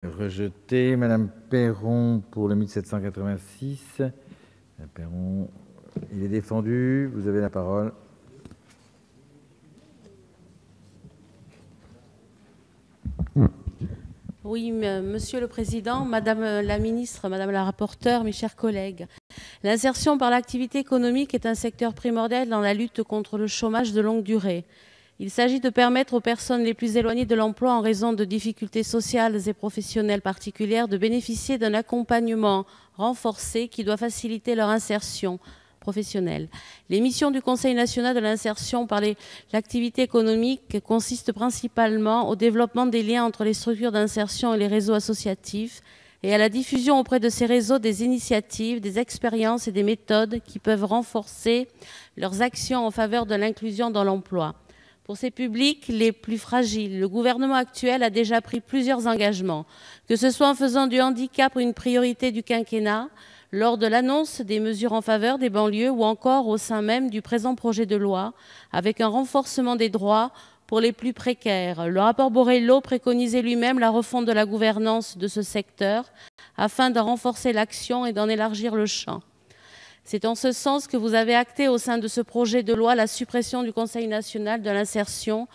Rejeté. Madame Perron pour le 1786. Madame Perron, il est défendu. Vous avez la parole. Oui, Monsieur le Président, Madame la Ministre, Madame la Rapporteure, mes chers collègues. L'insertion par l'activité économique est un secteur primordial dans la lutte contre le chômage de longue durée. Il s'agit de permettre aux personnes les plus éloignées de l'emploi en raison de difficultés sociales et professionnelles particulières de bénéficier d'un accompagnement renforcé qui doit faciliter leur insertion professionnelle. Les missions du Conseil national de l'insertion par l'activité économique consistent principalement au développement des liens entre les structures d'insertion et les réseaux associatifs et à la diffusion auprès de ces réseaux des initiatives, des expériences et des méthodes qui peuvent renforcer leurs actions en faveur de l'inclusion dans l'emploi. Pour ces publics les plus fragiles, le gouvernement actuel a déjà pris plusieurs engagements, que ce soit en faisant du handicap une priorité du quinquennat, lors de l'annonce des mesures en faveur des banlieues ou encore au sein même du présent projet de loi, avec un renforcement des droits pour les plus précaires. Le rapport Borrello préconisait lui-même la refonte de la gouvernance de ce secteur afin de renforcer l'action et d'en élargir le champ. C'est en ce sens que vous avez acté au sein de ce projet de loi la suppression du Conseil national de l'insertion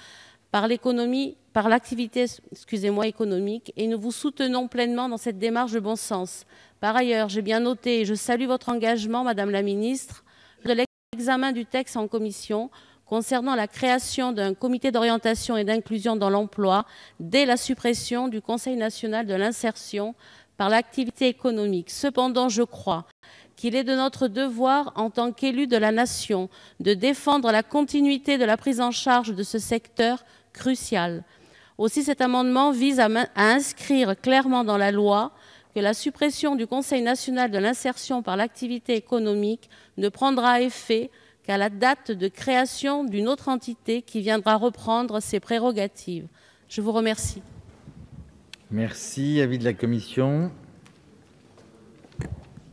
par l'activité économique et nous vous soutenons pleinement dans cette démarche de bon sens. Par ailleurs, j'ai bien noté et je salue votre engagement, Madame la Ministre, de l'examen du texte en commission concernant la création d'un comité d'orientation et d'inclusion dans l'emploi dès la suppression du Conseil national de l'insertion par l'activité économique. Cependant, je crois qu'il est de notre devoir, en tant qu'élus de la nation, de défendre la continuité de la prise en charge de ce secteur crucial. Aussi, cet amendement vise à inscrire clairement dans la loi que la suppression du Conseil national de l'insertion par l'activité économique ne prendra effet qu'à la date de création d'une autre entité qui viendra reprendre ses prérogatives. Je vous remercie. Merci. Avis de la commission.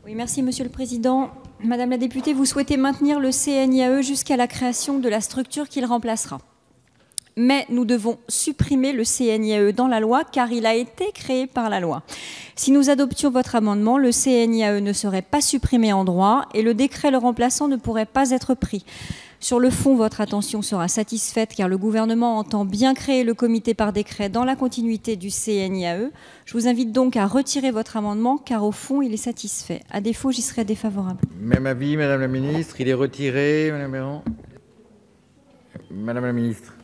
Oui, merci Monsieur le Président. Madame la députée, vous souhaitez maintenir le CNIAE jusqu'à la création de la structure qu'il remplacera. Mais nous devons supprimer le CNIAE dans la loi car il a été créé par la loi. Si nous adoptions votre amendement, le CNIAE ne serait pas supprimé en droit et le décret le remplaçant ne pourrait pas être pris. Sur le fond, votre attention sera satisfaite car le gouvernement entend bien créer le comité par décret dans la continuité du CNIAE. Je vous invite donc à retirer votre amendement car au fond, il est satisfait. À défaut, j'y serai défavorable. Même avis, Madame la Ministre. Il est retiré, Madame Perron. Madame la Ministre.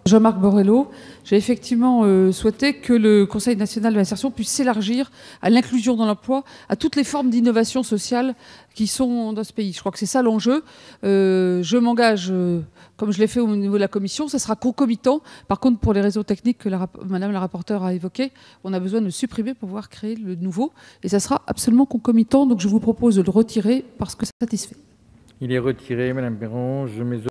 Jean-Marc Borrello, j'ai effectivement souhaité que le Conseil national de l'insertion puisse s'élargir à l'inclusion dans l'emploi, à toutes les formes d'innovation sociale qui sont dans ce pays. Je crois que c'est ça l'enjeu. Je m'engage, comme je l'ai fait au niveau de la commission, ça sera concomitant. Par contre, pour les réseaux techniques que Madame la rapporteure a évoqués, on a besoin de supprimer pour pouvoir créer le nouveau. Et ça sera absolument concomitant. Donc je vous propose de le retirer parce que c'est satisfait. Il est retiré, Madame Perron. Je mets